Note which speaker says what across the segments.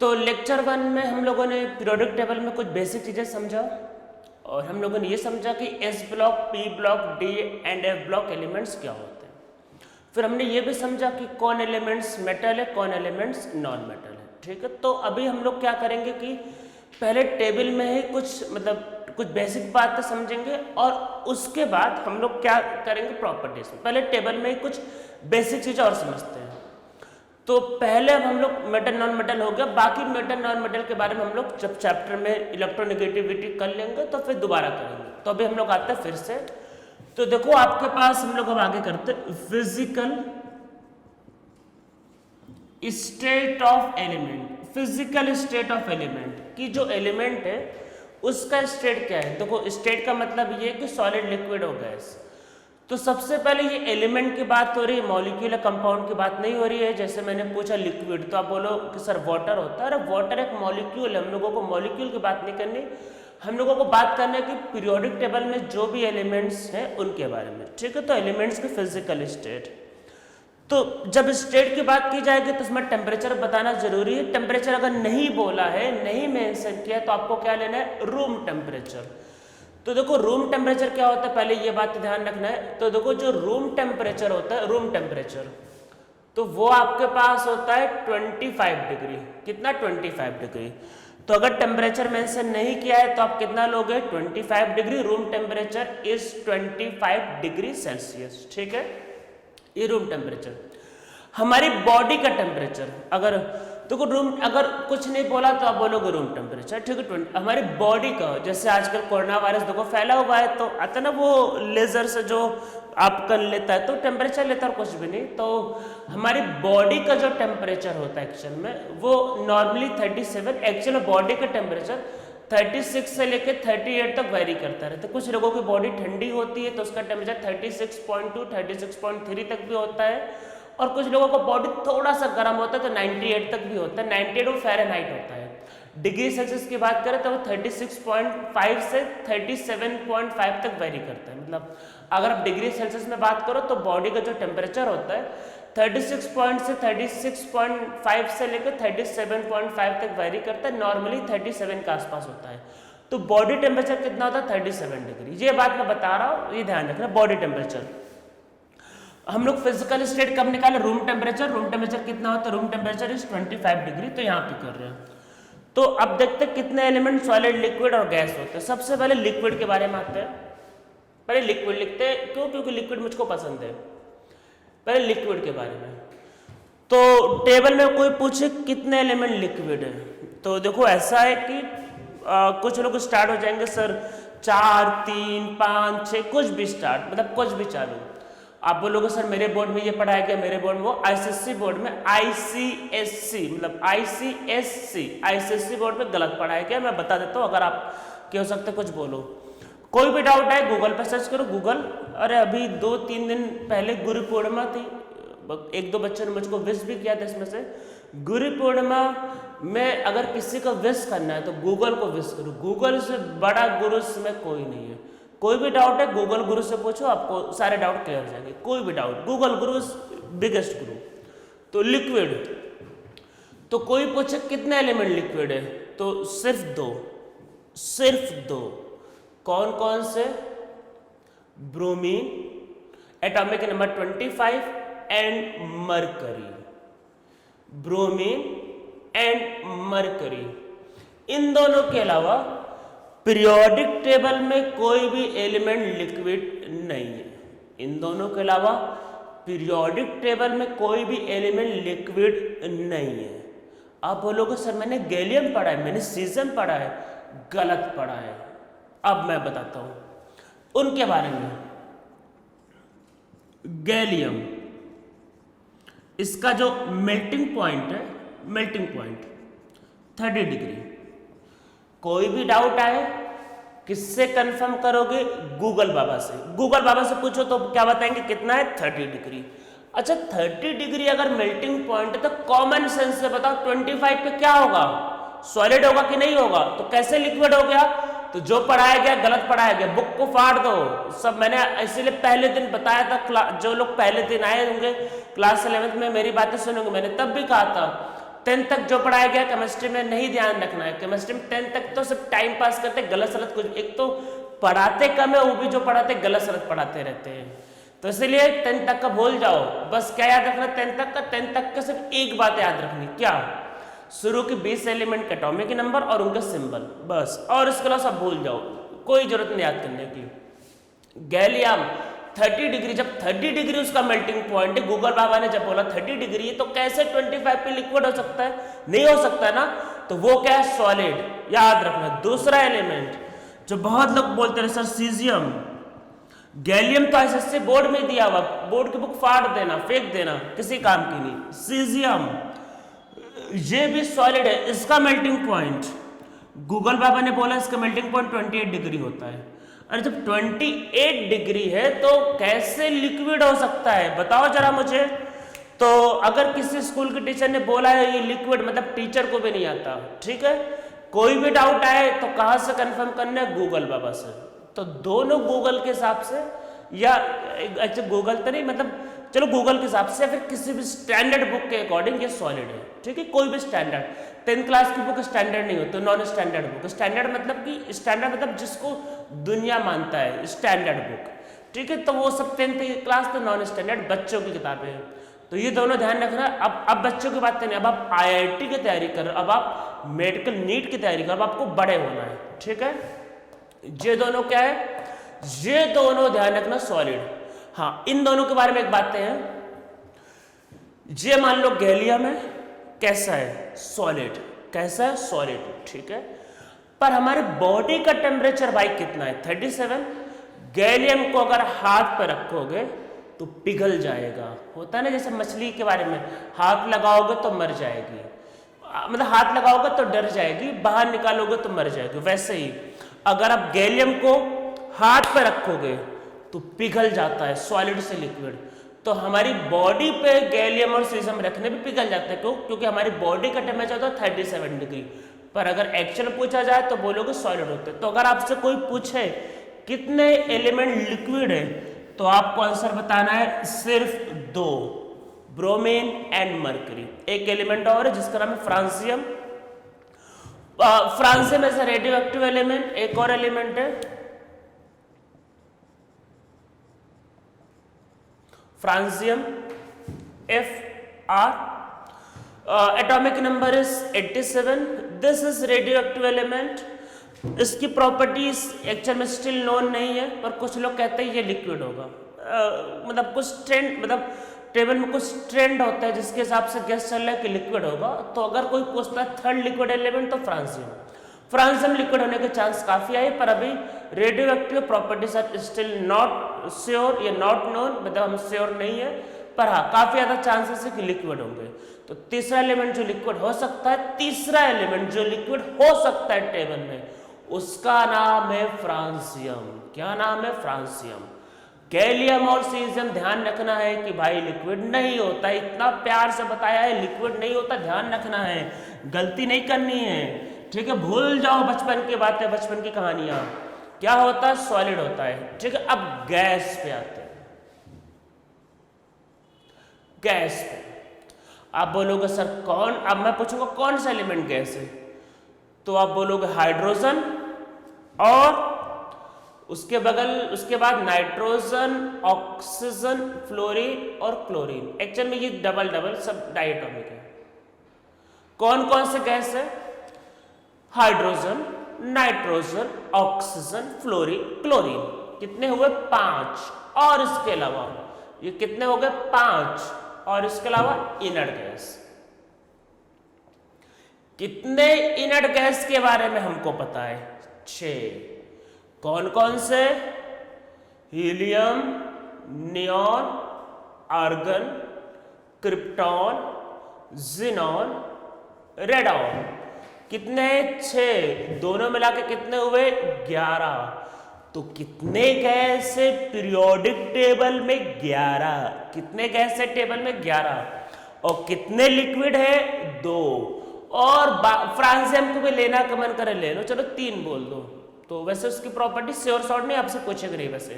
Speaker 1: तो लेक्चर 1 में हम लोगों ने पीरियोडिक टेबल में कुछ बेसिक चीज़ें समझा और हम लोगों ने ये समझा कि S block, P block, D and F block elements क्या होते हैं। फिर हमने ये भी समझा कि कौन एलिमेंट्स मेटल है, कौन एलिमेंट्स नॉन मेटल है। ठीक है, तो अभी हम लोग क्या करेंगे कि पहले टेबल में ही कुछ बेसिक बातें समझेंगे और उसके बाद हम लोग क्या करेंगे प्रॉपर्टीज में। पहले टेबल में ही कुछ बेसिक चीज़ें और समझते हैं। तो पहले अब हम लोग मेटल नॉन मेटल हो गया, बाकी मेटल नॉन मेटल के बारे में हम लोग जब चैप्टर में इलेक्ट्रोनेगेटिविटी कर लेंगे तो फिर दोबारा करेंगे। तो अभी हम लोग आते हैं फिर से। तो देखो आपके पास हम लोग अब आगे करते physical state of element. Physical state of element की जो एलिमेंट है उसका स्टेट क्या है। देखो स्टेट का मतलब ये कि सॉलिड, लिक्विड और गैस। तो सबसे पहले ये एलिमेंट की बात हो रही है, मॉलिक्यूल या कंपाउंड की बात नहीं हो रही है। जैसे मैंने पूछा लिक्विड, तो आप बोलो कि सर वाटर होता है। अरे वाटर एक मॉलिक्यूल है, हम लोगों को मॉलिक्यूल की बात नहीं करनी, हम लोगों को बात करना है कि पीरियोडिक टेबल में जो भी एलिमेंट्स हैं उनके बारे में। ठीक है, तो एलिमेंट्स की फिजिकल स्टेट। तो जब स्टेट की बात की जाएगी तो उसमें टेम्परेचर बताना जरूरी है। टेम्परेचर अगर नहीं बोला है, नहीं मेंशन किया, तो आपको क्या लेना है, रूम टेम्परेचर। तो देखो रूम टेम्परेचर क्या होता है, पहले ये बात ध्यान रखना है। तो देखो जो रूम टेम्परेचर होता है, रूम टेम्परेचर, तो वो आपके पास होता है 25 डिग्री। कितना, 25 डिग्री। तो अगर टेम्परेचर मेंशन नहीं किया है तो आप कितना लोगे, 25 degree. Room temperature is 25 degree Celsius. ठीक है, ये रूम टेम्परेचर। हमारी बॉडी का टेम्परेचर, अगर देखो रूम, अगर कुछ नहीं बोला तो आप बोलोगे रूम टेम्परेचर। ठीक है, हमारी बॉडी का, जैसे आजकल कोरोना वायरस देखो फैला हुआ है, तो आता ना वो लेजर से जो आप कर लेता है तो टेम्परेचर लेता है, कुछ भी नहीं। तो हमारी बॉडी का जो टेम्परेचर होता है एक्चुअल में वो नॉर्मली 37, एक्चुअल बॉडी का टेम्परेचर 36 से लेकर 38 तक वेरी करता रहता है। कुछ लोगों की बॉडी ठंडी होती है तो उसका टेम्परेचर 36.2, 36.3 तक भी होता है, और कुछ लोगों को बॉडी थोड़ा सा गर्म होता है तो 98 तक भी होता है। 98 वो फ़ारेनहाइट होता है। डिग्री सेल्सियस की बात करें तो वो 36.5 से 37.5 तक वेरी करता है। मतलब अगर आप डिग्री सेल्सियस में बात करो तो बॉडी का जो टेम्परेचर होता है 36.5 से लेकर 37.5 तक वेरी करता है। नॉर्मली 37 के आसपास होता है। तो बॉडी टेम्परेचर कितना होता है, 37 डिग्री। ये बात मैं बता रहा हूँ, ये ध्यान रखना। बॉडी टेम्परेचर हम लोग फिजिकल स्टेट कब निकाले, रूम टेम्परेचर। रूम टेम्परेचर कितना होता है, रूम टेम्परेचर इज 25 डिग्री। तो यहाँ पे कर रहे हैं। तो अब देखते हैं कितने एलिमेंट सॉलिड, लिक्विड और गैस होते हैं। सबसे पहले लिक्विड के बारे में आते हैं। पहले लिक्विड लिखते हैं, क्यों, क्योंकि लिक्विड मुझको पसंद है। पहले लिक्विड के बारे में, तो टेबल में कोई पूछे कितने एलिमेंट लिक्विड है, तो देखो ऐसा है कि कुछ लोग स्टार्ट हो जाएंगे सर 4, 3, 5, 6, कुछ भी स्टार्ट, मतलब कुछ भी चालू। आप बोलोगे सर मेरे बोर्ड में ये पढ़ाया गया, मेरे बोर्ड में, वो आईसीएससी बोर्ड में, आईसीएससी मतलब आईसीएससी बोर्ड में गलत पढ़ाया गया। मैं बता देता हूँ, अगर आप क्या हो सकता है कुछ बोलो। कोई भी डाउट है गूगल पर सर्च करो, गूगल। अरे अभी 2-3 दिन पहले गुरु पूर्णिमा थी, 1-2 बच्चों ने मुझको विश भी किया था। इसमें से गुरु पूर्णिमा में अगर किसी को विश करना है तो गूगल को विश करो। गूगल से बड़ा गुरु में कोई नहीं है। कोई भी डाउट है गूगल गुरु से पूछो, आपको सारे डाउट क्लियर हो जाएंगे। कोई भी डाउट, गूगल गुरु बिगेस्ट गुरु। तो लिक्विड, तो कोई पूछे कितने एलिमेंट लिक्विड है, तो सिर्फ 2, सिर्फ 2। कौन कौन से, bromine atomic number 25 and mercury. Bromine and mercury, इन दोनों के अलावा पीरियोडिक टेबल में कोई भी एलिमेंट लिक्विड नहीं है। इन दोनों के अलावा पीरियोडिक टेबल में कोई भी एलिमेंट लिक्विड नहीं है। आप बोलोगे सर मैंने गैलियम पढ़ा है, मैंने सीजियम पढ़ा है, गलत पढ़ा है। अब मैं बताता हूं उनके बारे में। गैलियम, इसका जो मेल्टिंग पॉइंट है, मेल्टिंग पॉइंट 30 डिग्री। कोई भी डाउट आए किससे कंफर्म करोगे, गूगल बाबा से। गूगल बाबा से पूछो तो क्या बताएंगे, कितना है, 30 डिग्री। अच्छा 30 डिग्री अगर मेल्टिंग पॉइंट है तो कॉमन सेंस से बताओ 25 पे क्या होगा, सॉलिड होगा कि नहीं होगा। तो कैसे लिक्विड हो गया, तो जो पढ़ाया गया गलत पढ़ाया गया, बुक को फाड़ दो सब। मैंने इसीलिए पहले दिन बताया था, जो लोग पहले दिन आए होंगे क्लास 11th में मेरी बातें सुनोगे, मैंने तब भी कहा था 10th तक जो पढ़ाया गया केमिस्ट्री में नहीं ध्यान रखना है। केमिस्ट्री में 10th तक तो सिर्फ टाइम पास करते, गलत सलत कुछ, एक तो पढ़ाते कम है, वो भी जो पढ़ाते गलत सलत पढ़ाते रहते हैं। तो इसलिए 10th तक का भूल जाओ, बस क्या याद रखना 10th तक का, 10th तक का सिर्फ एक बात याद रखनी, क्या, शुरू के 20 एलिमेंट के एटॉमिक नंबर और उनके सिंबल, बस, और इसके अलावा सब भूल जाओ, कोई जरूरत नहीं याद करने की। गैलियम 30 डिग्री, जब 30 डिग्री उसका मेल्टिंग पॉइंट है, गूगल बाबा ने जब बोला 30 डिग्री है तो कैसे 25 पे लिक्विड हो सकता है, नहीं हो सकता ना, तो वो क्या है, सॉलिड, याद रखना। दूसरा एलिमेंट जो बहुत लोग बोलते हैं सर सीजियम, गैलियम तो एसएससी बोर्ड में दिया हुआ, बोर्ड की बुक फाड़ देना, फेंक देना, किसी काम की नहीं। सीजियम ये भी सॉलिड है, इसका मेल्टिंग पॉइंट गूगल बाबा ने बोला इसका मेल्टिंग पॉइंट 28 डिग्री होता है। अरे जब 28 डिग्री है तो कैसे लिक्विड हो सकता है, बताओ जरा मुझे। तो अगर किसी स्कूल के टीचर ने बोला है ये लिक्विड, मतलब टीचर को भी नहीं आता, ठीक है, कोई भी डाउट आए तो कहाँ से कंफर्म करना है, गूगल बाबा से। तो दोनों गूगल के हिसाब से, या अच्छा गूगल तो नहीं, मतलब चलो गूगल के हिसाब से, या फिर किसी भी स्टैंडर्ड बुक के अकॉर्डिंग ये सॉलिड है, ठीक है, कोई भी स्टैंडर्ड। 10th क्लास की बुक स्टैंडर्ड नहीं होती, नॉन स्टैंडर्ड बुक। स्टैंडर्ड मतलब कि स्टैंडर्ड मतलब जिसको दुनिया मानता है, स्टैंडर्ड बुक, ठीक है, तो वो सब 10th क्लास तो नॉन स्टैंडर्ड बच्चों की किताबें हैं। तो ये दोनों ध्यान रखना। अब बच्चों की बात नहीं, अब आप IIT की तैयारी कर रहे हो, अब आप मेडिकल नीट की तैयारी कर रहे हो, अब आपको बड़े होना है, ठीक है। ये दोनों क्या है, ये दोनों ध्यान रखना सॉलिड। हाँ, इन दोनों के बारे में एक बातें हैं, ये मान लो गैलियम है, कैसा है, सॉलिड, कैसा है, सॉलिड, ठीक है, पर हमारे बॉडी का टेम्परेचर भाई कितना है, 37। गैलियम को अगर हाथ पर रखोगे तो पिघल जाएगा, होता है ना, जैसे मछली के बारे में, हाथ लगाओगे तो मर जाएगी, मतलब हाथ लगाओगे तो डर जाएगी, बाहर निकालोगे तो मर जाएगी। वैसे ही अगर आप गैलियम को हाथ पर रखोगे तो पिघल जाता है, सॉलिड से लिक्विड। तो हमारी बॉडी पे गैलियम और सीजियम रखने पे पिघल जाता है, क्यों, क्योंकि हमारी बॉडी का टेम्परेचर होता है 37 डिग्री, पर अगर एक्चुअल पूछा जाए तो बोलोगे सॉलिड होते हैं। तो अगर आपसे कोई पूछे कितने एलिमेंट लिक्विड है, तो आपको आंसर बताना है सिर्फ 2, ब्रोमीन एंड मर्करी। एक एलिमेंट और है जिसका नाम है फ्रांसियम। फ्रांसियम ऐसा रेडियो एक्टिव एलिमेंट। एक और एलिमेंट है francium, Fr, atomic number is 87। This is radio active element. इसकी प्रॉपर्टीज एक्चुअल में स्टिल नोन नहीं है, पर कुछ लोग कहते हैं ये लिक्विड होगा, मतलब कुछ ट्रेंड, मतलब टेबल में कुछ ट्रेंड होता है जिसके हिसाब से गेस चल रहा है कि लिक्विड होगा। तो अगर कोई पूछता है थर्ड लिक्विड एलिमेंट तो फ्रांसियम लिक्विड होने के चांस काफी आए, पर अभी radio active properties are still not sure, ये नॉट नोन, मतलब हम श्योर नहीं है, पर हाँ काफी ज्यादा चांसेस है कि लिक्विड होंगे। तो तीसरा एलिमेंट जो लिक्विड हो सकता है, तीसरा एलिमेंट जो लिक्विड हो सकता है टेबल में, उसका नाम है फ्रांसियम। क्या नाम है, फ्रांसियम। गैलियम और सीजियम ध्यान रखना है कि भाई लिक्विड नहीं होता, इतना प्यार से बताया है लिक्विड नहीं होता, ध्यान रखना है, गलती नहीं करनी है, ठीक है, भूल जाओ बचपन की बातें, बचपन की कहानियां। क्या होता है, सॉलिड होता है, ठीक है। अब गैस पे आते हैं। गैस पे आप बोलोगे सर कौन, अब मैं पूछूंगा कौन सा एलिमेंट गैस है, तो आप बोलोगे हाइड्रोजन, और उसके बाद नाइट्रोजन, ऑक्सीजन, फ्लोरीन और क्लोरीन। एक्चुअल में ये डबल सब डायटोमिक है। कौन कौन से गैस है, hydrogen, nitrogen, oxygen, fluorine, chlorine. कितने हुए, 5। और इसके अलावा ये कितने हो गए, 5, और इसके अलावा इनर्ट गैस। कितने इनर्ट गैस के बारे में हमको पता है, 6। कौन कौन से, helium, neon, argon, krypton, xenon, radon. कितने, 6, दोनों मिला के कितने हुए, 11। तो कितने गैस है पीरियोडिक टेबल में, 11। कितने गैस है टेबल में, 11। और कितने लिक्विड है, 2। और फ्रांसियम को भी लेना का मन करे ले लो, चलो 3 बोल दो। तो वैसे उसकी प्रॉपर्टी श्योर शॉर्ट नहीं, आपसे पूछेगा नहीं। वैसे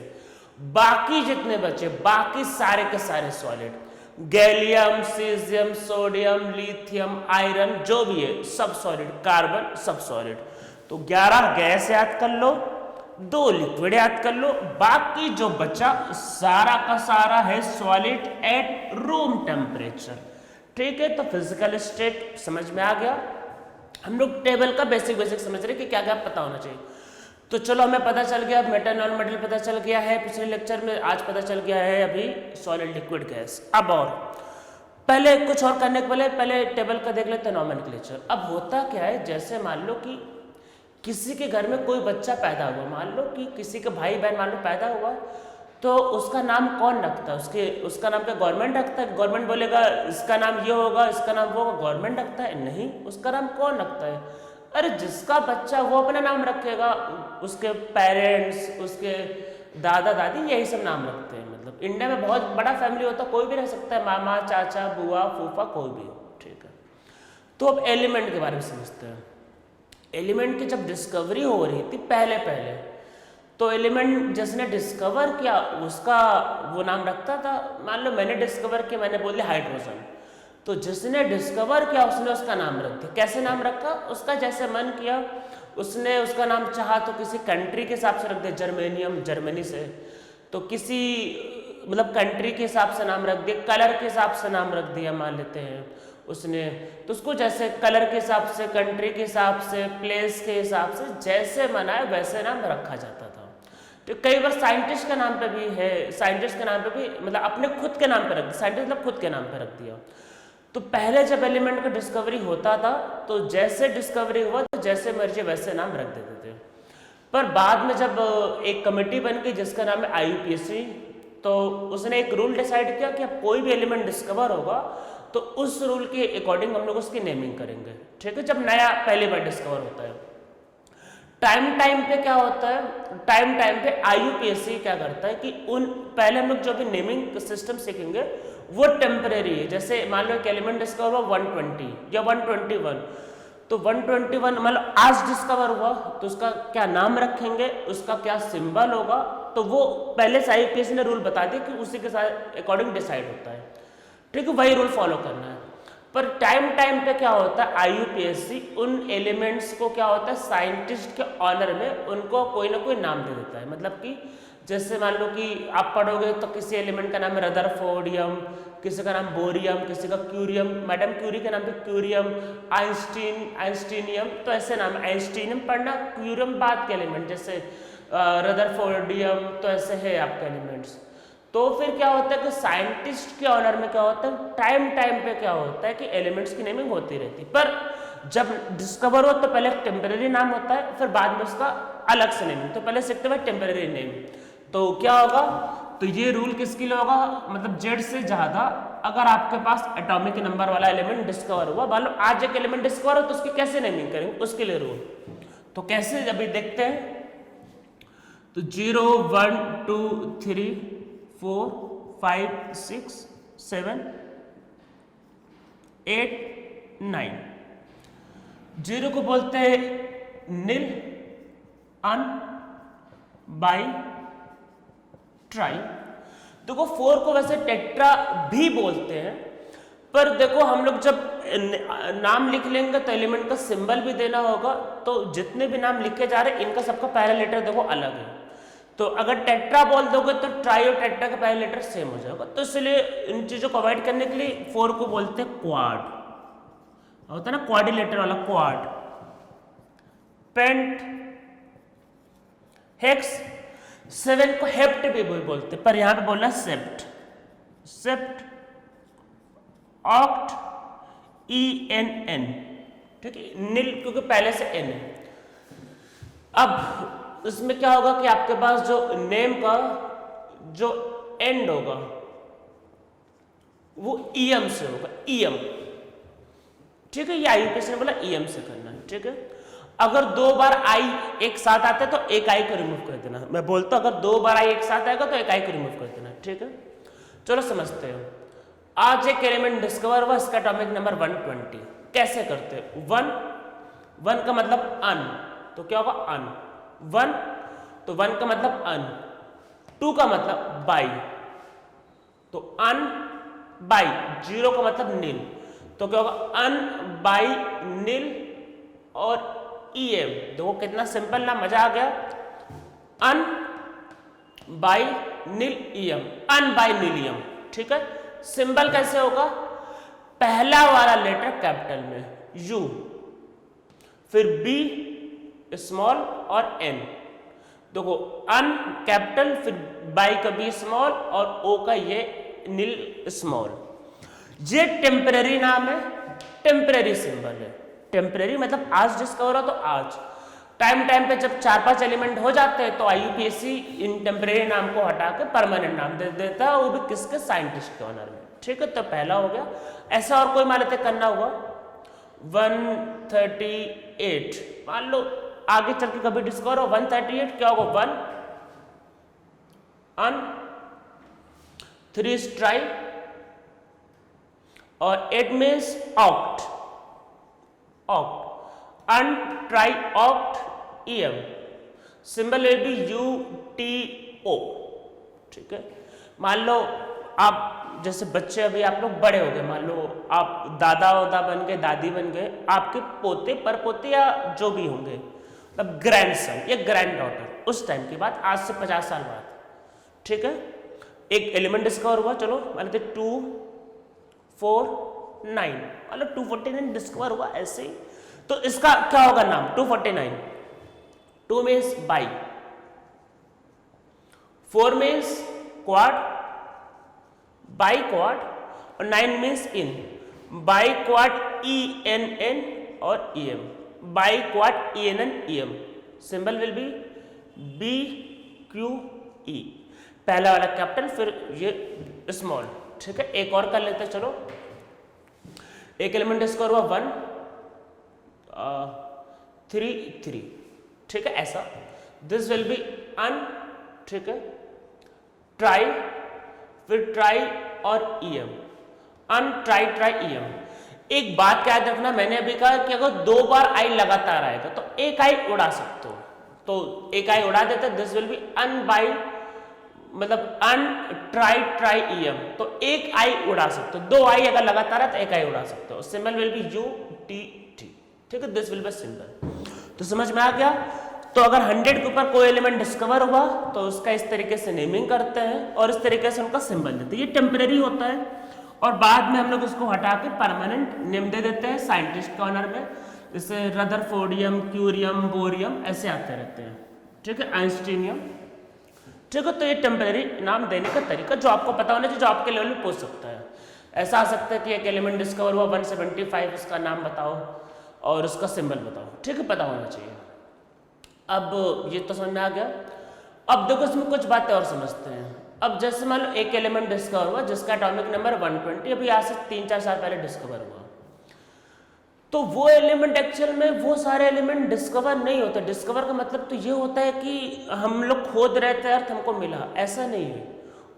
Speaker 1: बाकी जितने बचे, बाकी सारे के सारे solid. Gallium, caesium, sodium, lithium, iron, जो भी है सब सॉलिड, कार्बन सब सॉलिड। तो 11 गैस याद कर लो, 2 लिक्विड याद कर लो, बाकी जो बचा सारा का सारा है सॉलिड एट रूम टेम्परेचर। ठीक है, तो फिजिकल स्टेट समझ में आ गया। हम लोग टेबल का बेसिक समझ रहे कि क्या क्या पता होना चाहिए। तो चलो हमें पता चल गया मेटल नॉन मेटल पता चल गया है पिछले लेक्चर में, आज पता चल गया है अभी सॉलिड लिक्विड गैस। अब और पहले कुछ और करने के पहले टेबल का देख लेते हैं नॉमेनक्लेचर। अब होता क्या है, जैसे मान लो कि किसी के घर में कोई बच्चा पैदा हुआ, मान लो कि किसी का भाई बहन मान लो पैदा हुआ, तो उसका नाम कौन रखता है? उसका नाम क्या गवर्नमेंट रखता है? गवर्नमेंट बोलेगा इसका नाम ये होगा, इसका नाम वो होगा, गवर्नमेंट रखता है? नहीं, उसका नाम कौन रखता है? अरे जिसका बच्चा वो अपना नाम रखेगा, उसके पेरेंट्स, उसके दादा दादी यही सब नाम रखते हैं। मतलब इंडिया में बहुत बड़ा फैमिली होता है, कोई भी रह सकता है, मामा, चाचा, बुआ, फूफा, कोई भी हो। ठीक है, तो अब एलिमेंट के बारे में समझते हैं। एलिमेंट की जब डिस्कवरी हो रही थी पहले तो एलिमेंट जिसने डिस्कवर किया उसका वो नाम रखता था। मान लो मैंने डिस्कवर किया, मैंने बोल दिया हाइड्रोजन, तो जिसने डिस्कवर किया उसने उसका नाम रख दिया। कैसे नाम रखा? उसका जैसे मन किया, उसने उसका नाम चाहा तो किसी कंट्री के हिसाब से रख दिया, जर्मेनियम जर्मनी से, तो किसी मतलब कंट्री के हिसाब से नाम रख दिया, कलर के हिसाब से नाम रख दिया मान लेते हैं उसने, तो उसको जैसे कलर के हिसाब से, कंट्री के हिसाब से, प्लेस के हिसाब से जैसे मन आए वैसे नाम रखा जाता था। तो कई बार साइंटिस्ट के नाम पे भी है, साइंटिस्ट के नाम पे भी मतलब अपने खुद के नाम पे रख दिया, साइंटिस्ट मतलब खुद के नाम पे रख दिया। तो पहले जब एलिमेंट का डिस्कवरी होता था तो जैसे डिस्कवरी हुआ तो जैसे मर्जी वैसे नाम रख देते थे। पर बाद में जब एक कमेटी बन गई जिसका नाम है IUPAC, तो उसने एक रूल डिसाइड किया कि अब कोई भी एलिमेंट डिस्कवर होगा तो उस रूल के अकॉर्डिंग हम लोग उसकी नेमिंग करेंगे। ठीक है, जब नया पहली बार डिस्कवर होता है। टाइम पे क्या होता है, टाइम पे IUPAC क्या करता है कि उन पहले हम लोग जो भी नेमिंग सिस्टम सीखेंगे वो टेम्परेरी है। जैसे मान लो एक एलिमेंट डिस्कवर हुआ 120 या 121, तो 121 मतलब आज डिस्कवर हुआ तो उसका क्या नाम रखेंगे, उसका क्या सिंबल होगा, तो वो पहले से IUPAC ने रूल बता दिया कि उसी के साथ अकॉर्डिंग डिसाइड होता है। ठीक है, वही रूल फॉलो करना है। पर टाइम पे क्या होता है, IUPAC उन एलिमेंट्स को क्या होता है साइंटिस्ट के ऑनर में उनको कोई ना कोई नाम दे देता है। मतलब कि जैसे मान लो कि आप पढ़ोगे तो किसी एलिमेंट का नाम है रदरफोर्डियम, किसी का नाम बोरियम, किसी का क्यूरियम, मैडम क्यूरी के नाम पे क्यूरियम, आइंस्टीनियम, तो ऐसे नाम आइंस्टीनियम पढ़ना, क्यूरियम बाद के एलिमेंट, जैसे रदरफोर्डियम, तो ऐसे है आपके एलिमेंट्स। तो फिर क्या होता है कि साइंटिस्ट के ऑनर में क्या होता है, टाइम पे क्या होता है कि एलिमेंट्स की नेमिंग होती रहती है। पर जब डिस्कवर हो तो पहले टेम्परेरी नाम होता है, फिर बाद में उसका अलग से नेमिंग, तो पहले सीखते हुए टेम्परेरी नेम। तो क्या होगा, तो ये रूल किसके लिए होगा, मतलब Z से ज्यादा अगर आपके पास एटॉमिक नंबर वाला एलिमेंट डिस्कवर हुआ, मान लो आज एक एलिमेंट डिस्कवर हो तो उसकी कैसे नेमिंग करेंगे, उसके लिए रूल। तो कैसे अभी देखते हैं, तो 0 1 2 3 4 5 6 7 8 9। 0 को बोलते हैं नील, अन, बाई, ट्राई। देखो 4 को वैसे टेट्रा भी बोलते हैं, पर देखो हम लोग जब नाम लिख लेंगे तो एलिमेंट का सिंबल भी देना होगा, तो जितने भी नाम लिखे जा रहे हैं इनका सबका पहला लेटर देखो अलग है। तो अगर टेट्रा बोल दोगे तो ट्राई और टेट्रा का पहला लेटर सेम हो जाएगा। तो इसलिए इन चीजों को अवॉइड करने के लिए 4 को बोलते हैं क्वाड, होता है ना क्वाड्रिलेटर वाला क्वाड। पेंट, हेक्स, 7 को हेप्ट भी बोलते हैं, पर यहां पे बोलना सेप्ट, सेप्ट, ऑक्ट, ENN। ठीक है, नील क्योंकि पहले से N है। अब इसमें क्या होगा कि आपके पास जो नेम का जो एंड होगा वो EM से होगा, EM। ठीक है, ये IUPAC ने बोला EM से करना है। ठीक है, अगर 2 बार I एक साथ आता है तो एक I को रिमूव कर देना। मैं बोलता हूं अगर 2 बार I एक साथ आएगा तो एक I को रिमूव कर देना। ठीक है, चलो समझते हो। आज एक एलिमेंट डिस्कवर हुआ, इसका एटॉमिक नंबर 120। कैसे करते हैं, 1 का मतलब अन, तो क्या होगा अन, 1 तो 1 का मतलब अन, 2 का मतलब बाई, तो अन बाई, जीरो का मतलब नील, तो क्या होगा अन बाई नील और ईएम। देखो कितना सिंपल ना, मजा आ गया। Un bi nil ium, unbinilium, ठीक है। सिंबल कैसे होगा, पहला वाला लेटर कैपिटल में यू, फिर बी स्मॉल और एन। देखो अन कैपिटल, फिर बाई का बी स्मॉल और ओ का ये नील स्मॉल। ये टेम्परेरी नाम है, टेम्परेरी सिंबल है। टेम्परेरी मतलब आज डिस्कवर हो तो आज, टाइम पे जब 4-5 एलिमेंट हो जाते हैं तो आईयूपीएसी इन टेम्परेरी नाम को हटा के परमानेंट नाम दे देता है, वो भी किसके, साइंटिस्ट के ऑनर में, ठीक है। तो पहला हो गया। ऐसा और कोई मान लेते करना हुआ 138, मान लो आगे चल के कभी डिस्कवर हो 138, क्या होगा 1 अन, 3 ट्राई और 8 means oct, oct, un tri oct ईएम, सिंबल विल बी UTO, ठीक है। मान लो आप जैसे बच्चे, अभी आप लोग बड़े हो गए, मान लो आप दादा वादा बन गए, दादी बन गए, आपके पोते परपोते या जो भी होंगे, मतलब ग्रैंडसन या ग्रैंड डॉटर, उस टाइम की बात, आज से 50 साल बाद, ठीक है। एक एलिमेंट डिस्कवर हुआ, चलो मान लेते 249, मतलब 249 डिस्कवर हुआ ऐसे ही, तो इसका क्या होगा नाम 249, 2 means by, 4 means quad, by quad, और 9 means in, by quad ENN और EM, by quad ENN EM, symbol will B BQE, पहला वाला कैपिटल फिर ये स्मॉल, ठीक है। एक और कर लेते चलो, एक एलिमेंट डिस्कवर हुआ 133, ठीक है, ऐसा, दिस विल बी अन, ठीक है, ट्राई, फिर ट्राई और EM, अन ट्राई ट्राई EM। एक बात याद रखना, मैंने अभी कहा कि अगर 2 बार आई लगातार आएगा तो एक आई उड़ा सकते हो, तो एक आई उड़ा देते, this will be un bi, मतलब अन ट्राई ट्राई EM, तो एक आई उड़ा सकते हो, 2 आई अगर लगातार है तो एक आई उड़ा सकते हो, सिंबल विल बी UTT, ठीक है, दिस विल बी सिंबल। तो समझ में आ गया। तो अगर 100 के ऊपर कोई एलिमेंट डिस्कवर हुआ तो उसका इस तरीके से नेमिंग करते हैं और इस तरीके से उनका सिंबल देते हैं। ये टेम्परेरी होता है और बाद में हम लोग इसको हटा के परमानेंट नेम दे देते हैं साइंटिस्ट के ऑनर में, जैसे रदरफोर्डियम, क्यूरियम, बोरियम ऐसे आते रहते हैं, ठीक है, आइंस्टीनियम, ठीक है। तो ये टेम्परेरी नाम देने का तरीका जो आपको पता होना चाहिए, जो आपके लेवल में पूछ सकता है। ऐसा आ सकता है कि एक एलिमेंट डिस्कवर हुआ 175, इसका नाम बताओ और उसका सिंबल बताओ, ठीक है, पता होना चाहिए। अब ये तो समझ में आ गया। अब देखो इसमें कुछ बातें और समझते हैं। अब जैसे मान लो एक एलिमेंट डिस्कवर हुआ जिसका एटॉमिक नंबर 120, अभी आज से 3-4 साल पहले डिस्कवर हुआ, तो वो एलिमेंट एक्चुअल में वो सारे एलिमेंट डिस्कवर नहीं होते। डिस्कवर का मतलब तो ये होता है कि हम लोग खोद रहे थे अर्थ हमको मिला, ऐसा नहीं है।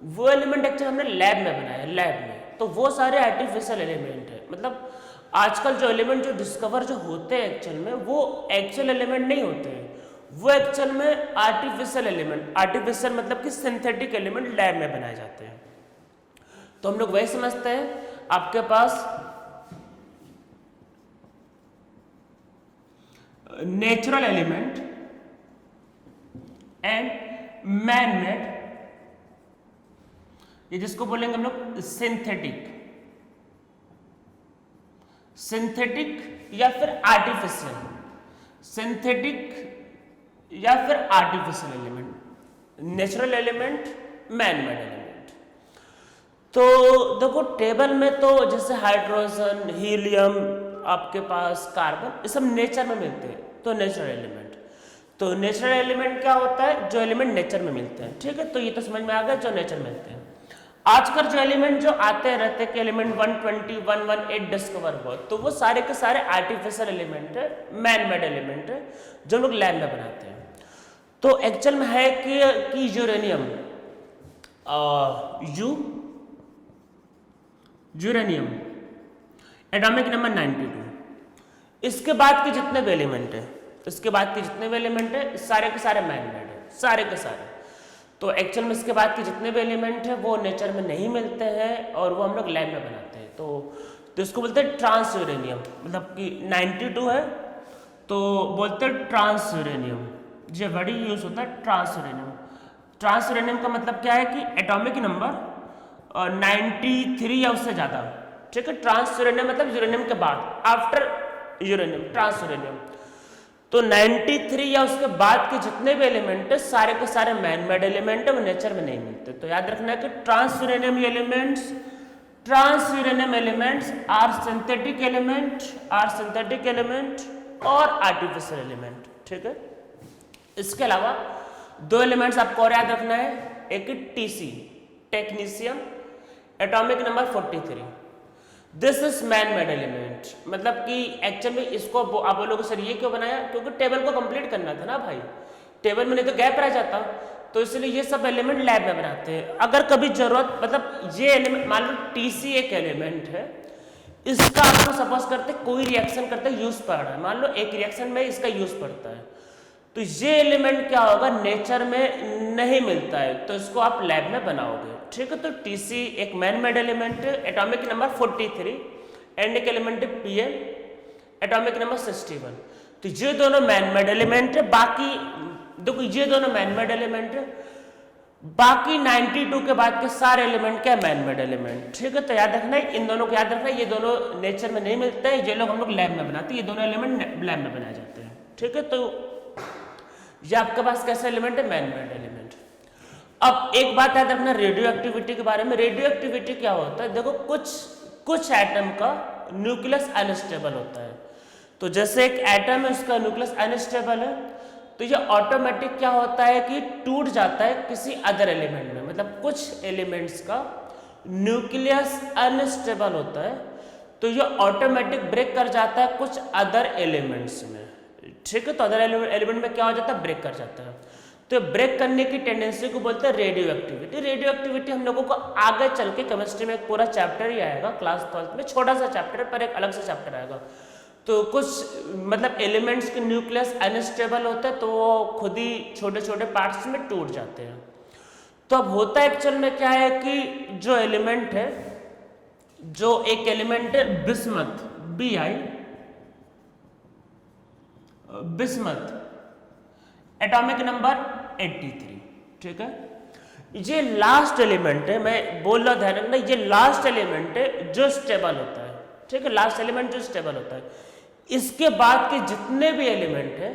Speaker 1: वो एलिमेंट एक्चुअल हमने लैब में बनाया, लैब में, तो वो सारे आर्टिफिशियल एलिमेंट है। मतलब आजकल जो एलिमेंट जो डिस्कवर जो होते हैं एक्चुअल में वो एक्चुअल एलिमेंट नहीं होते हैं, वो एक्चुअल में आर्टिफिशियल एलिमेंट, आर्टिफिशियल मतलब कि सिंथेटिक एलिमेंट लैब में बनाए जाते हैं। तो हम लोग वही समझते हैं, आपके पास natural element and man made, ये जिसको बोलेंगे हम लोग सिंथेटिक, सिंथेटिक या फिर आर्टिफिशियल, सिंथेटिक या फिर artificial element, natural element, man made element. तो देखो टेबल में तो जैसे हाइड्रोजन, हीलियम, आपके पास कार्बन, ये सब नेचर में मिलते हैं, तो नेचुरल एलिमेंट। तो नेचुरल एलिमेंट क्या होता है, जो एलिमेंट नेचर में मिलते हैं, ठीक है। तो ये तो समझ में आ गया, जो नेचर में मिलते हैं। आजकल जो एलिमेंट जो आते रहते हैं कि एलिमेंट 120, 118 डिस्कवर हुआ, तो वो सारे के सारे आर्टिफिशियल एलिमेंट है, मैन मेड एलिमेंट है, जो लोग लैब में बनाते हैं। तो एक्चुअल में है कि यूरेनियम, यूरेनियम एटॉमिक नंबर 92, इसके बाद के जितने भी एलिमेंट है, इसके बाद के जितने भी एलिमेंट है सारे के सारे मैन मेड है, सारे के सारे। तो एक्चुअल में इसके बाद के जितने भी एलिमेंट हैं वो नेचर में नहीं मिलते हैं और वो हम लोग लैब में बनाते हैं। तो इसको बोलते हैं ट्रांस यूरेनियम, मतलब कि 92 है तो बोलते हैं ट्रांस यूरेनियम। ये वर्ड यूज होता है ट्रांस यूरेनियम। ट्रांस यूरेनियम का मतलब क्या है कि एटॉमिक नंबर 93 या उससे ज़्यादा, ठीक है। ट्रांस यूरेनियम मतलब यूरेनियम के बाद, आफ्टर यूरेनियम ट्रांस यूरेनियम। तो 93 या उसके बाद के जितने भी एलिमेंट है सारे के सारे मैन मेड एलिमेंट है, वो नेचर में नहीं मिलते। तो याद रखना है कि trans uranium elements are synthetic element और आर्टिफिशियल एलिमेंट, ठीक है। इसके अलावा दो एलिमेंट्स आपको और याद रखना है, एक TC technetium atomic number 43, this is man made element. मतलब कि एक्चुअल में इसको आप बोलोगे सर ये क्यों बनाया, क्योंकि टेबल को कंप्लीट करना था ना भाई, टेबल में नहीं तो गैप रह जाता, तो इसलिए ये सब एलिमेंट लैब में बनाते हैं। अगर कभी जरूरत, मतलब ये एलिमेंट मान लो टीसी एक एलिमेंट है, इसका आपको सपोज करते कोई रिएक्शन करते यूज पड़ रहा है, मान लो एक रिएक्शन में इसका यूज पड़ता है, तो ये एलिमेंट क्या होगा नेचर में नहीं मिलता है, तो इसको आप लैब में बनाओगे, ठीक है। तो टीसी एक मैन मेड एलिमेंट है एटॉमिक नंबर 43 एंड एक एलिमेंट है पीएम एटॉमिक नंबर 61। तो ये दोनों मैन मेड एलिमेंट है, बाकी देखो ये दोनों मैन मेड एलिमेंट है, बाकी 92 के बाद के सारे एलिमेंट क्या मैन मेड एलिमेंट, ठीक है। तो याद रखना है, इन दोनों को याद रखना है, ये दोनों नेचर में नहीं मिलते हैं, ये लोग हम लोग लैब में बनाते हैं, ये दोनों एलिमेंट लैब में बनाए जाते हैं, ठीक है। तो ये आपके पास कैसा एलिमेंट है, मैन मेड एलिमेंट। अब एक बात याद रखना रेडियो एक्टिविटी के बारे में। रेडियो एक्टिविटी क्या होता है, देखो कुछ एटम का न्यूक्लियस अनस्टेबल होता है, तो जैसे एक एटम है उसका न्यूक्लियस अनस्टेबल है, तो ये ऑटोमेटिक क्या होता है कि टूट जाता है किसी अदर एलिमेंट में, मतलब कुछ एलिमेंट्स का न्यूक्लियस अनस्टेबल होता है तो ये ऑटोमेटिक ब्रेक कर जाता है कुछ अदर एलिमेंट्स में, ठीक है। तो अदर एलिमेंट में क्या हो जाता है, ब्रेक कर जाता है। तो ब्रेक करने की टेंडेंसी को बोलते हैं रेडियो एक्टिविटी। रेडियो एक्टिविटी हम लोगों को आगे चल के केमिस्ट्री में एक पूरा चैप्टर ही आएगा, क्लास 12 में छोटा सा चैप्टर है पर एक अलग सा चैप्टर आएगा। तो कुछ मतलब एलिमेंट्स के न्यूक्लियस अनस्टेबल होते हैं तो वो खुद ही छोटे छोटे पार्ट्स में टूट जाते हैं। तो अब होता एक्चुअल में क्या है कि जो एलिमेंट है, जो एक एलिमेंट है बिस्मथ, बिस्मथ एटॉमिक नंबर 83, ठीक है। ये लास्ट एलिमेंट है, मैं बोल रहा ध्यान रखना, ये लास्ट एलिमेंट है जो स्टेबल होता है, ठीक है। लास्ट एलिमेंट जो स्टेबल होता है, इसके बाद के जितने भी एलिमेंट है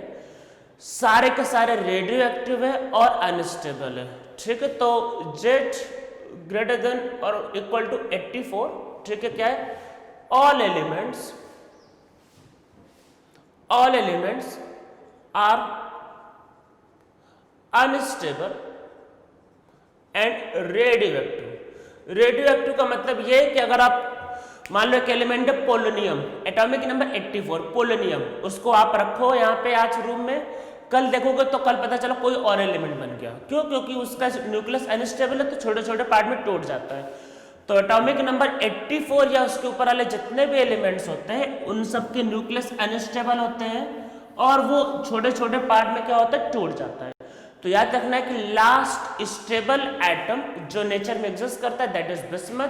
Speaker 1: सारे के सारे रेडियो एक्टिव है और अनस्टेबल है, ठीक है। तो Z ग्रेटर देन और इक्वल टू 84, ठीक है। क्या है, all elements are unstable and radio active. Radio active का मतलब ये है कि अगर आप मान लो एक एलिमेंट है पोलोनियम एटॉमिक नंबर 84, पोलोनियम, उसको आप रखो यहाँ पे आज रूम में, कल देखोगे तो कल पता चला कोई और एलिमेंट बन गया, क्यों, क्योंकि उसका न्यूक्लियस अनस्टेबल है तो छोटे छोटे पार्ट में टूट जाता है। तो एटॉमिक नंबर 84 या उसके ऊपर वाले जितने भी एलिमेंट्स होते हैं उन सब के न्यूक्लियस अनस्टेबल होते हैं और वो छोटे छोटे पार्ट में क्या होता है, टूट जाता है। तो याद रखना है कि लास्ट स्टेबल एटम जो नेचर में एग्जिस्ट करता है दैट इज बिस्मथ,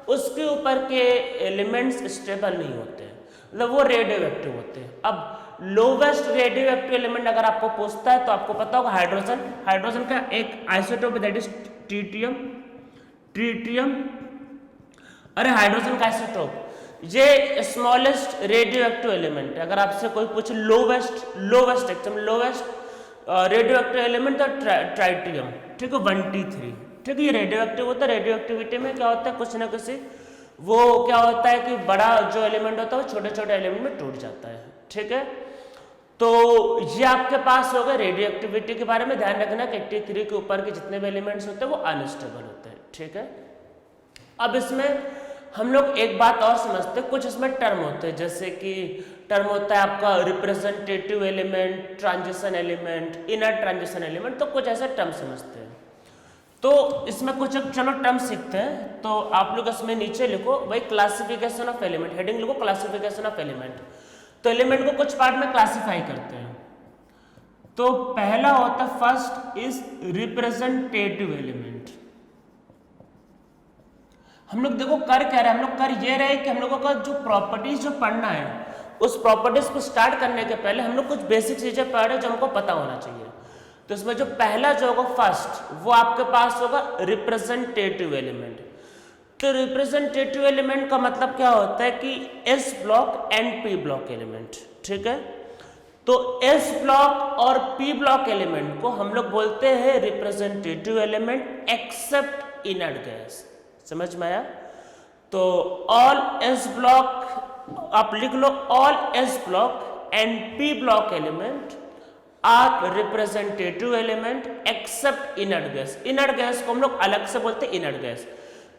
Speaker 1: उसके ऊपर के एलिमेंट्स स्टेबल नहीं होते हैं, मतलब वो रेडियो एक्टिव होते हैं। अब लोवेस्ट रेडियो एक्टिव एलिमेंट अगर आपको पूछता है तो आपको पता होगा हाइड्रोजन का एक आइसोटोप दैट इज ट्रिटियम। अरे हाइड्रोजन का आइसोटोप ये स्मॉलेस्ट रेडियो एक्टिव एलिमेंट है। अगर आपसे कोई पूछे लोवेस्ट एकदम लोवेस्ट रेडियो एक्टिव एलिमेंट तो ट्राइटियम, ठीक है, 1T3, ठीक है। ये रेडियो एक्टिव होता है। रेडियो एक्टिविटी में क्या होता है, कुछ ना कुछ वो क्या होता है कि बड़ा जो एलिमेंट होता है वो छोटे छोटे एलिमेंट में टूट जाता है, ठीक है। तो ये आपके पास हो गया रेडियो एक्टिविटी के बारे में। ध्यान रखना कि 83 के ऊपर के जितने भी एलिमेंट्स होते हैं वो अनस्टेबल होते हैं, ठीक है। अब इसमें हम लोग एक बात और समझते हैं, कुछ इसमें टर्म होते हैं, जैसे कि टर्म होता है आपका representative element, transition element, inner transition element, तो कुछ ऐसे टर्म समझते हैं। तो इसमें कुछ चलो टर्म सीखते हैं। तो आप लोग इसमें नीचे लिखो भाई क्लासिफिकेशन ऑफ एलिमेंट, हेडिंग लिखो क्लासिफिकेशन ऑफ एलिमेंट। तो एलिमेंट को कुछ पार्ट में क्लासिफाई करते हैं। तो पहला होता है फर्स्ट इज रिप्रेजेंटेटिव एलिमेंट। हम लोग देखो कर क्या रहे हैं, हम लोग कर ये रहे कि हम लोगों का जो प्रॉपर्टीज जो पढ़ना है उस प्रॉपर्टीज को स्टार्ट करने के पहले हम लोग कुछ बेसिक चीजें पढ़ रहे हैं जो हमको पता होना चाहिए। तो इसमें जो पहला जो होगा फर्स्ट वो आपके पास होगा रिप्रेजेंटेटिव एलिमेंट। तो रिप्रेजेंटेटिव एलिमेंट का मतलब क्या होता है कि S block and P block element, ठीक है। तो एस ब्लॉक और पी ब्लॉक एलिमेंट को हम लोग बोलते हैं representative element except inert gas. समझ में आया? तो ऑल एस ब्लॉक आप लिख लो, all S block and P block element are representative element except inert gas. Inert gas को हम लोग अलग से बोलते हैं इनर्ट गैस।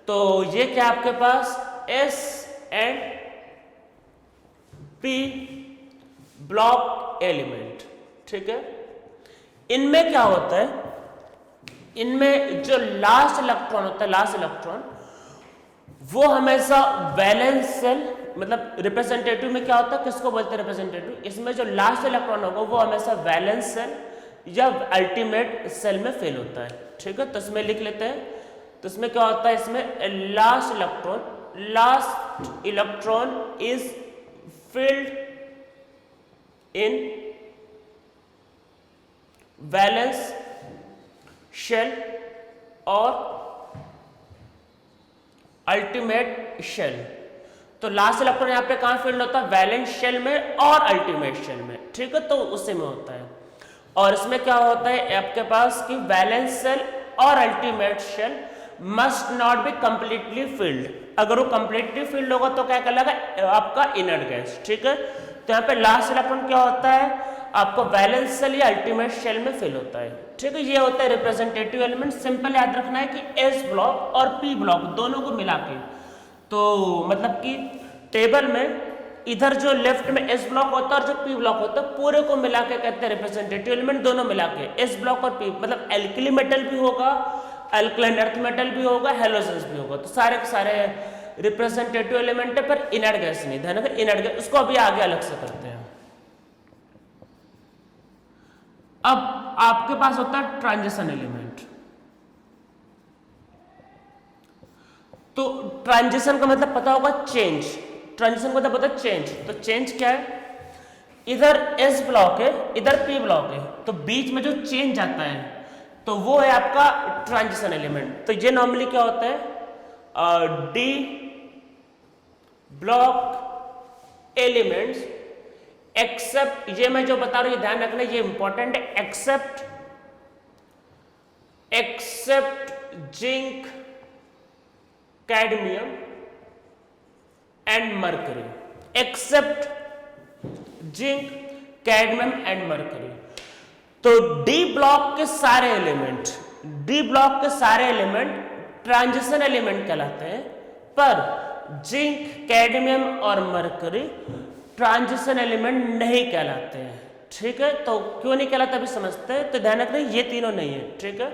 Speaker 1: तो ये क्या आपके पास S and P block element, ठीक है। इनमें क्या होता है, इनमें जो लास्ट इलेक्ट्रॉन होता है, लास्ट इलेक्ट्रॉन वो हमेशा वैलेंस सेल, मतलब रिप्रेजेंटेटिव में क्या होता है, किसको बोलते हैं रिप्रेजेंटेटिव, इसमें जो लास्ट इलेक्ट्रॉन होगा वो हमेशा वैलेंस सेल या अल्टीमेट सेल में फेल होता है, ठीक है। तो इसमें लिख लेते हैं। तो इसमें क्या होता है, इसमें last electron is filled in valence shell और अल्टीमेट शेल। तो लास्ट इलेक्ट्रॉन यहां पे कहां फील्ड होता है, वैलेंस शेल में और अल्टीमेट शेल में, ठीक है। तो उसी में होता है। और इसमें क्या होता है आपके पास कि वैलेंस शेल और ultimate shell must not be completely filled. अगर वो कंप्लीटली फिल्ड होगा तो क्या कहलाएगा आपका इनर्ट गैस, ठीक है। तो यहाँ पे लास्ट इलेक्ट्रॉन क्या होता है आपको वैलेंस सेल या अल्टीमेट शेल में फिल होता है, ठीक है। ये होता है रिप्रेजेंटेटिव एलिमेंट। सिंपल याद रखना है कि एस ब्लॉक और पी ब्लॉक दोनों को मिला के, तो मतलब कि टेबल में इधर जो लेफ्ट में एस ब्लॉक होता है और जो पी ब्लॉक होता है पूरे को मिला के कहते हैं रिप्रेजेंटेटिव एलिमेंट। दोनों मिला के एस ब्लॉक और पी, मतलब एल्कली मेटल भी होगा, अल्कलाइन अर्थ मेटल भी होगा, हेलोजेंस भी होगा। तो सारे के सारे रिप्रेजेंटेटिव एलिमेंट है, पर इनर्ट गैस नहीं। ध्यान रखना इनर्ट गैस, उसको अभी आगे अलग से करते हैं। अब आपके पास होता है ट्रांजिशन एलिमेंट। तो ट्रांजिशन का मतलब पता होगा चेंज। ट्रांजिशन का मतलब पता है चेंज। तो चेंज क्या है, इधर एस ब्लॉक है इधर पी ब्लॉक है, तो बीच में जो चेंज आता है तो वो है आपका ट्रांजिशन एलिमेंट। तो ये नॉर्मली क्या होता है डी ब्लॉक एलिमेंट्स एक्सेप्ट, ये मैं जो बता रहा हूं ये ध्यान रखना, ये इंपॉर्टेंट है, except zinc cadmium and mercury, except zinc cadmium and mercury. तो डी ब्लॉक के सारे एलिमेंट ट्रांजिशन एलिमेंट कहलाते हैं, पर जिंक कैडमियम और मरकरी ट्रांजिशन एलिमेंट नहीं कहलाते हैं, ठीक है। तो क्यों नहीं कहलाते अभी समझते हैं। तो ध्यान रखना ये तीनों नहीं है, ठीक है।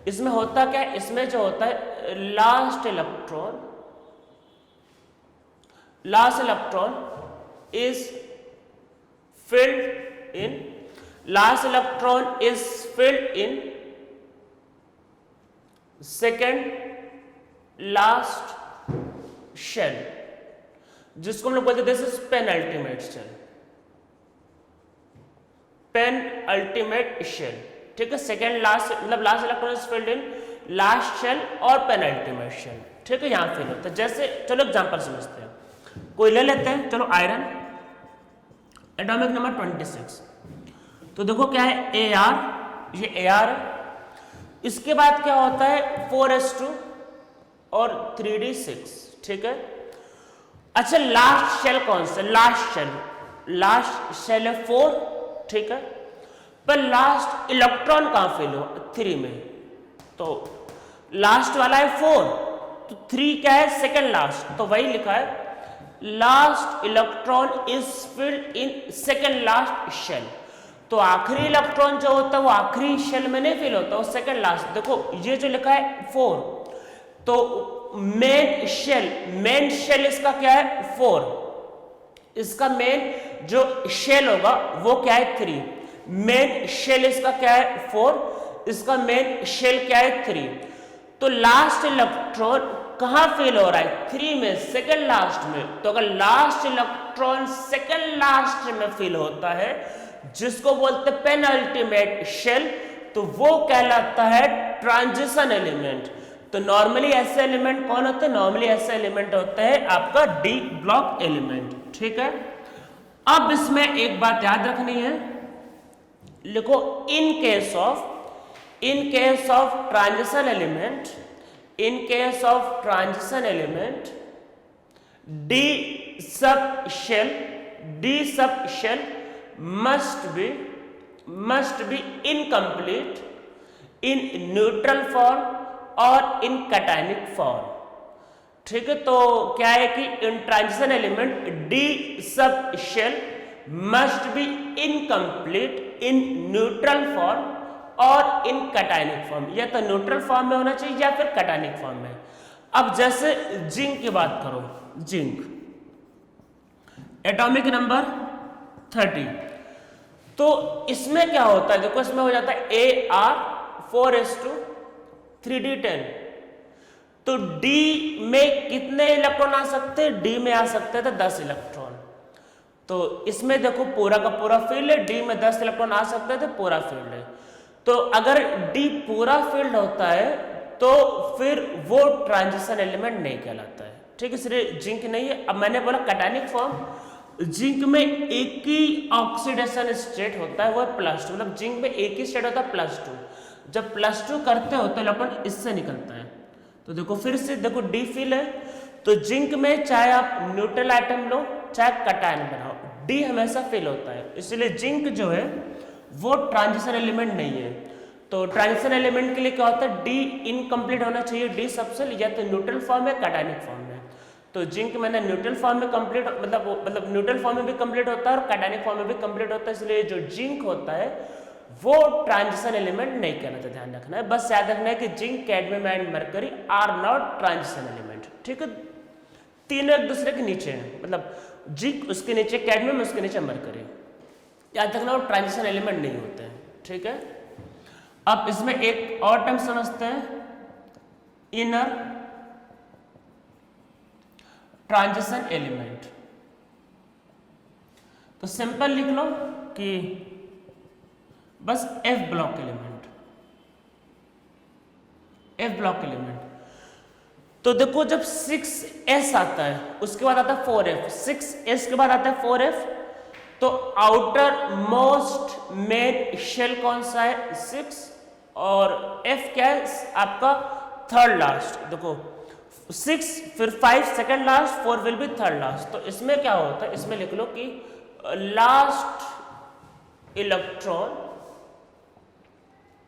Speaker 1: इसमें होता क्या है, इसमें जो होता है last electron is filled in second last shell, जिसको हम लोग बोलते हैं दिस इज पेनअल्टीमेट शेल, ठीक है। सेकेंड लास्ट मतलब last electron is filled in last shell और पेनअल्टीमेट शेल, ठीक है। यहां फिल होता है। जैसे चलो एग्जांपल समझते हैं, कोई ले लेते हैं, चलो आयरन, एटॉमिक नंबर 26। तो देखो क्या है AR, ये AR है। इसके बाद क्या होता है 4s2 और 3d6, ठीक है। अच्छा लास्ट शेल कौन सा, लास्ट शेल है 4, ठीक है। पर लास्ट इलेक्ट्रॉन कहां फिल हो 3 में, तो लास्ट वाला है 4, तो 3 क्या है सेकेंड लास्ट, तो वही लिखा है last electron is filled in second last shell. तो आखिरी इलेक्ट्रॉन जो होता है वो आखिरी शेल में नहीं फिल होता, वो सेकेंड लास्ट। देखो ये जो लिखा है 4, तो मेन शेल इसका क्या है 4, इसका मेन जो शेल होगा वो क्या है 3। मेन शेल इसका क्या है 4, इसका मेन शेल क्या है 3। तो लास्ट इलेक्ट्रॉन कहां फेल हो रहा है 3 में, सेकंड लास्ट में। तो अगर लास्ट इलेक्ट्रॉन सेकंड लास्ट में फेल होता है जिसको बोलते हैं पेनल्टीमेट शेल, तो वो कहलाता है ट्रांजिशन एलिमेंट। तो नॉर्मली ऐसे एलिमेंट कौन होते हैं, नॉर्मली ऐसे एलिमेंट होते हैं आपका डी ब्लॉक एलिमेंट, ठीक है। अब इसमें एक बात याद रखनी है, लिखो in case of transition element, in case of transition element D sub shell must be incomplete in neutral form और इन कैटायनिक फॉर्म, ठीक है। तो क्या है कि in transition element D sub shell must be incomplete in neutral form और in cationic form, या तो न्यूट्रल फॉर्म में होना चाहिए या फिर कैटायनिक फॉर्म में। अब जैसे जिंक की बात करो, जिंक एटॉमिक नंबर 30, तो इसमें क्या होता है, देखो इसमें हो जाता है Ar4s2 3d10। तो D में कितने इलेक्ट्रॉन आ सकते हैं, D में आ सकते थे 10 इलेक्ट्रॉन। तो इसमें देखो पूरा का पूरा फील्ड है, D में 10 इलेक्ट्रॉन आ सकते थे, पूरा फील्ड है। तो अगर D पूरा फील्ड होता है तो फिर वो ट्रांजिशन एलिमेंट नहीं कहलाता है, ठीक है। इसलिए जिंक नहीं है। अब मैंने बोला कैटायनिक फॉर्म, जिंक में एक ही ऑक्सीडेशन स्टेट होता है, वो है +2, मतलब जिंक में एक ही स्टेट होता है +2। जब +2 करते हो तो इलेक्ट्रॉन इससे निकलता है। तो देखो फिर से देखो डी फिल है, तो जिंक में चाहे आप न्यूट्रल आइटम लो चाहे कैटायन बनाओ, डी हमेशा फिल होता है। इसलिए जिंक जो है वो ट्रांजिशन एलिमेंट नहीं है। तो ट्रांजिशन एलिमेंट के लिए क्या होता है, डी इनकम्प्लीट होना चाहिए, डी सबसेल या तो न्यूट्रल फॉर्म है कैटायनिक फॉर्म में। तो जिंक मैंने न्यूट्रल फॉर्म में कंप्लीट मतलब न्यूट्रल फॉर्म में भी कंप्लीट होता है और कैटायनिक फॉर्म में भी कंप्लीट होता है। इसलिए जो जिंक होता है वो ट्रांजिशन एलिमेंट नहीं कहलाता, ध्यान रखना है। बस याद रखना है कि zinc, cadmium and mercury are not transition element, ठीक है। तीनों एक दूसरे के नीचे हैं, मतलब जिंक उसके नीचे कैडमियम, उसके नीचे मरकरी। याद रखना वो ट्रांजिशन एलिमेंट नहीं होते हैं, ठीक है। अब इसमें एक और टर्म समझते हैं, इनर ट्रांजिशन एलिमेंट। तो सिंपल लिख लो कि बस F block element, F block element. तो देखो जब 6s आता है उसके बाद आता है 4f, 6s के बाद आता है 4f, तो आउटर मोस्ट मेन शेल कौन सा है 6, और f क्या है आपका थर्ड लास्ट। देखो 6 फिर 5 second last, 4 will be third last. तो इसमें क्या होता है, इसमें लिख लो कि last electron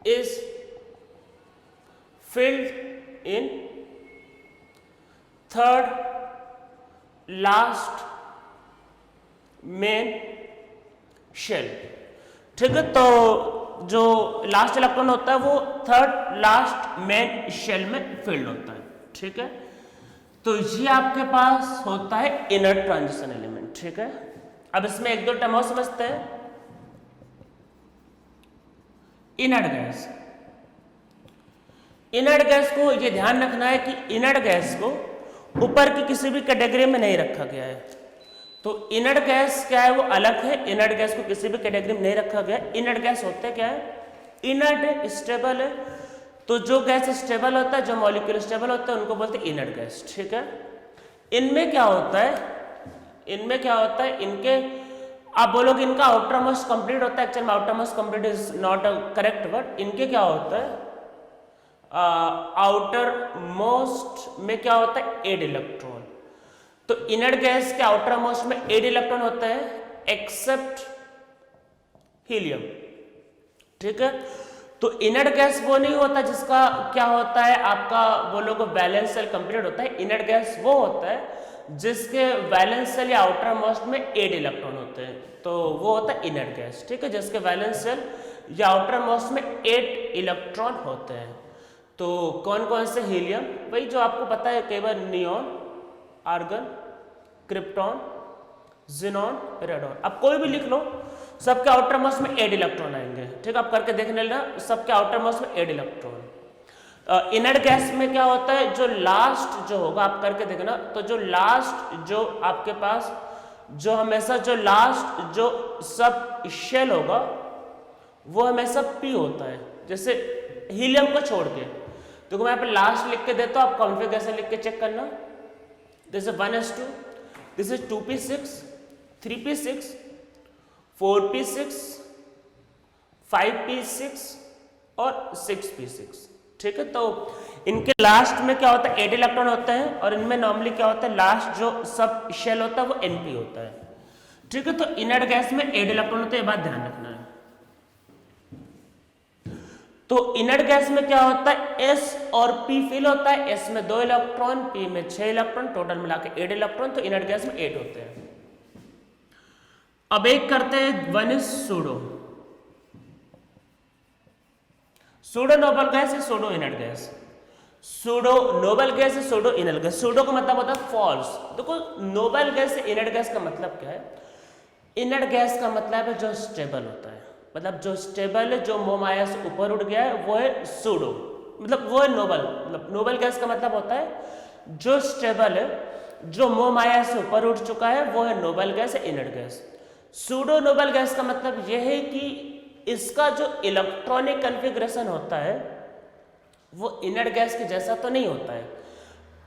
Speaker 1: is filled in third last main shell, ठीक है। तो जो लास्ट इलेक्ट्रॉन होता है वो थर्ड लास्ट मेन शेल में फिल्ड होता है, ठीक है। तो ये आपके पास होता है इनर ट्रांजिशन एलिमेंट, ठीक है। अब इसमें एक दो टर्म और समझते हैं। इनर्ट गैस, इनर्ट गैस को ये ध्यान रखना है कि इनर्ट गैस को ऊपर की किसी भी कैटेगरी में नहीं रखा गया है। तो इनर्ट गैस क्या है वो अलग है, इनर्ट गैस को किसी भी कैटेगरी में नहीं रखा गया। इनर्ट गैस होते क्या है, इनर्ट है, स्टेबल है। तो जो गैस स्टेबल होता है, जो मॉलिक्यूल स्टेबल होता है उनको बोलते हैं इनर्ट गैस, ठीक है। इनमें क्या होता है, इनमें क्या होता है, इनके आप बोलोगे इनका आउटर मोस्ट कंप्लीट होता है, एक्चुअली में outer most complete is not a correct word. इनके क्या होता है, आउटर मोस्ट में क्या होता है 8 इलेक्ट्रॉन। तो इनर्ट गैस के आउटर मोस्ट में 8 इलेक्ट्रॉन होता है एक्सेप्ट हीलियम, ठीक है। तो इनर्ट गैस वो नहीं होता जिसका क्या होता है आपका बोलोगे वैलेंस सेल कंप्लीट होता है। इनर्ट गैस वो होता है जिसके वैलेंस सेल या आउटर मोस्ट में 8 इलेक्ट्रॉन होते हैं, तो वो होता है इनर्ट गैस, ठीक है। जिसके वैलेंस सेल या आउटर मोस्ट में 8 इलेक्ट्रॉन होते हैं। तो कौन कौन से, हीलियम, वही जो आपको पता है कई बार, neon, argon, krypton, xenon, radon. अब कोई भी लिख लो, सबके आउटर मोस्ट में 8 इलेक्ट्रॉन आएंगे। ठीक है, आप करके देखने लेना, सबके आउटर मोस्ट में 8 इलेक्ट्रॉन। इनर्ट गैस में क्या होता है, जो लास्ट जो होगा, आप करके देखना, तो जो लास्ट जो आपके पास जो हमेशा जो लास्ट जो सब शेल होगा वो हमेशा पी होता है, जैसे हीलियम को छोड़ के। तो मैं यहाँ पे लास्ट लिख के देता हूँ, आप कॉन्फ़िगरेशन लिख के चेक करना। This is 1s2, this is 2p6, 3p6, 4p6, 5p6 और 6p6। ठीक है, तो इनके लास्ट में क्या होता है, 8 इलेक्ट्रॉन होते हैं, और इनमें नॉर्मली क्या होता है, लास्ट जो सब शेल होता है वो np होता है। ठीक है, तो इनर्ट गैस में 8 इलेक्ट्रॉन होते हैं, ये बात ध्यान रखना है। तो इनर्ट गैस में क्या होता है, S और P फिल होता है, S में 2 इलेक्ट्रॉन, P में 6 इलेक्ट्रॉन, टोटल मिला के 8 इलेक्ट्रॉन, तो इनर्ट गैस में 8 होते हैं। अब एक करते हैं 1 is pseudo. Pseudo noble gas है pseudo inert gas, pseudo noble gas है सूडो इनर्ट गैस। सूडो का मतलब होता है फॉल्स। देखो नोबल गैस से इनर्ट गैस का मतलब क्या है, इनर्ट गैस का मतलब है जो स्टेबल होता है, मतलब जो स्टेबल है, जो मोमाया से ऊपर उठ गया है वो है सूडो, मतलब वो है नोबल। मतलब नोबल गैस का मतलब होता है जो स्टेबल है, जो मोमाया से ऊपर उठ चुका है वो है नोबल गैस है inert gas. Pseudo noble gas का मतलब यह है कि इसका जो इलेक्ट्रॉनिक कॉन्फ़िगरेशन होता है वो इनर्ट गैस के जैसा तो नहीं होता है,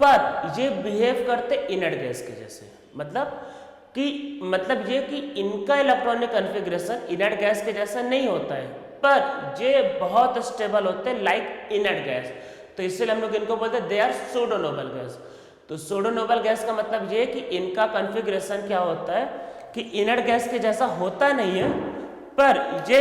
Speaker 1: पर ये बिहेव करते इनर्ट गैस के जैसे। मतलब ये कि इनका इलेक्ट्रॉनिक कॉन्फ़िगरेशन इनर्ट गैस के जैसा नहीं होता है, पर ये बहुत स्टेबल होते हैं लाइक इनर्ट गैस। तो इसलिए हम लोग इनको बोलते हैं they are pseudo noble gas. तो सूडो नोबल गैस का मतलब ये कि इनका कॉन्फ़िगरेशन क्या होता है कि इनर्ट गैस के जैसा होता नहीं है, पर ये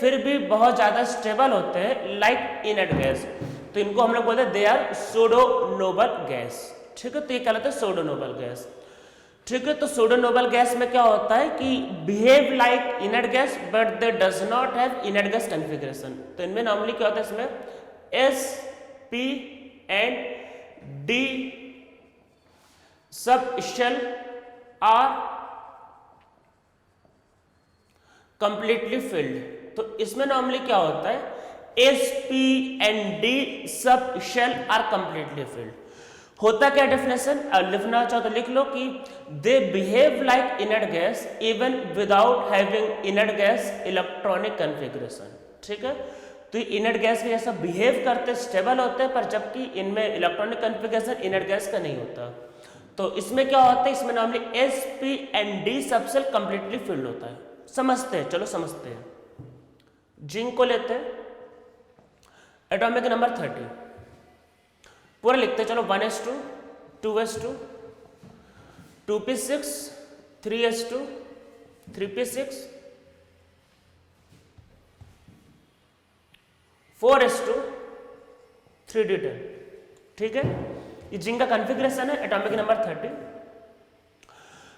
Speaker 1: फिर भी बहुत ज़्यादा स्टेबल होते हैं लाइक इनर्ट गैस। तो इनको हम लोग बोलते हैं they are pseudo noble gas. ठीक है, तो ये कहलाता है सूडो नोबल गैस। ठीक है, तो सूडो नोबल गैस में क्या होता है कि behave like inert gas but they does not have inert gas configuration. तो इनमें नॉर्मली क्या होता है, इसमें S, P and D sub shell are completely filled. तो इसमें नॉर्मली क्या होता है, S, P and D sub shell are completely filled. होता क्या डेफिनेशन, लिखना चाहो तो लिख लो कि they behave like inert gas even without having inert gas electronic configuration. ठीक है, तो ये इनर्ट गैस के जैसा बिहेव करते, स्टेबल होते हैं, पर जबकि इनमें इलेक्ट्रॉनिक कॉन्फ़िगरेशन इनर्ट गैस का नहीं होता। तो इसमें क्या होता है, इसमें normally S, P and D सब सेल कंप्लीटली फिल्ड होता है। समझते हैं, चलो समझते हैं। जिंक को लेते हैं, एटॉमिक नंबर 30 पूरा लिखते हैं, चलो 1s2, 2s2, 2p6, 3s2, 3p6, 4s2, 3d10। ठीक है, ये जिंक का कॉन्फ़िगरेशन है, एटॉमिक नंबर 30।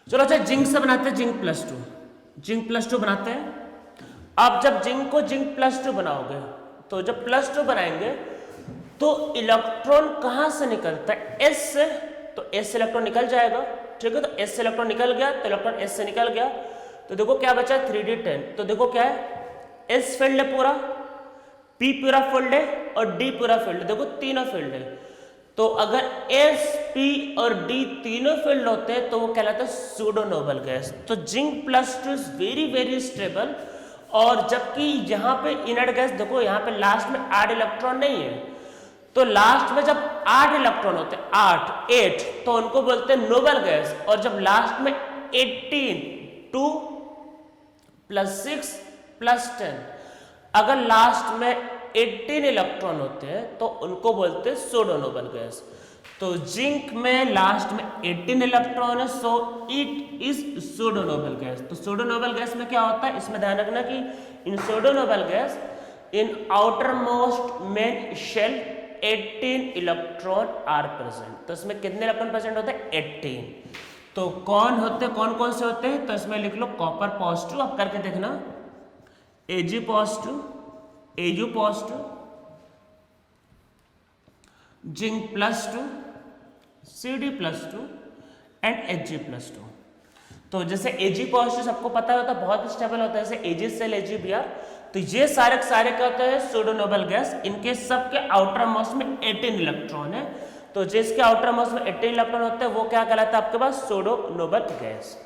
Speaker 1: चलो अच्छा, जिंक से बनाते हैं जिंक +2, जिंक +2 बनाते हैं। आप जब जिंक को जिंक +2 बनाओगे, तो जब +2 बनाएंगे तो इलेक्ट्रॉन कहां से निकलता है, S से। तो S से इलेक्ट्रॉन निकल जाएगा। ठीक है, तो S से इलेक्ट्रॉन निकल गया, तो इलेक्ट्रॉन S से निकल गया, तो देखो क्या बचा 3d10। तो देखो क्या है, S फील्ड है पूरा, P पूरा फील्ड है और D पूरा फील्ड है। देखो तीनों फील्ड है। तो अगर S, P और D तीनों फील्ड होते हैं तो वो कहलाता है सूडो नोबल गैस। तो zinc +2 is very very stable. और जबकि यहाँ पे इनर्ट गैस, देखो यहाँ पे लास्ट में 8 इलेक्ट्रॉन नहीं है, तो लास्ट में जब 8 इलेक्ट्रॉन होते हैं, 8 तो उनको बोलते हैं नोबल गैस। और जब लास्ट में 18, 2 + 6 + 10, अगर लास्ट में 18 इलेक्ट्रॉन होते हैं तो उनको बोलते हैं सूडो नोबल गैस। तो जिंक में लास्ट में 18 इलेक्ट्रॉन है, so it is pseudo noble gas. तो सूडो नोबल गैस में क्या होता है, इसमें ध्यान रखना कि इन pseudo noble gas in outermost main shell 18 electron are present. तो इसमें कितने इलेक्ट्रॉन प्रेजेंट होते हैं, 18। तो कौन कौन से होते हैं, तो इसमें लिख लो कॉपर +2, आप करके देखना, Ag +2, Au +2, zinc +2, Cd +2 and Hg +2। तो जैसे Ag पॉजिटिव सबको पता होता है बहुत स्टेबल होता है, जैसे AgCl AgBr, तो ये सारे सारे क्या होते हैं सूडो नोबल गैस, इनके सबके आउटर मोस्ट में 18 इलेक्ट्रॉन है, तो जिसके आउटर मोस्ट में 18 इलेक्ट्रॉन होते हैं वो क्या कहलाता है आपके पास सूडो नोबल गैस।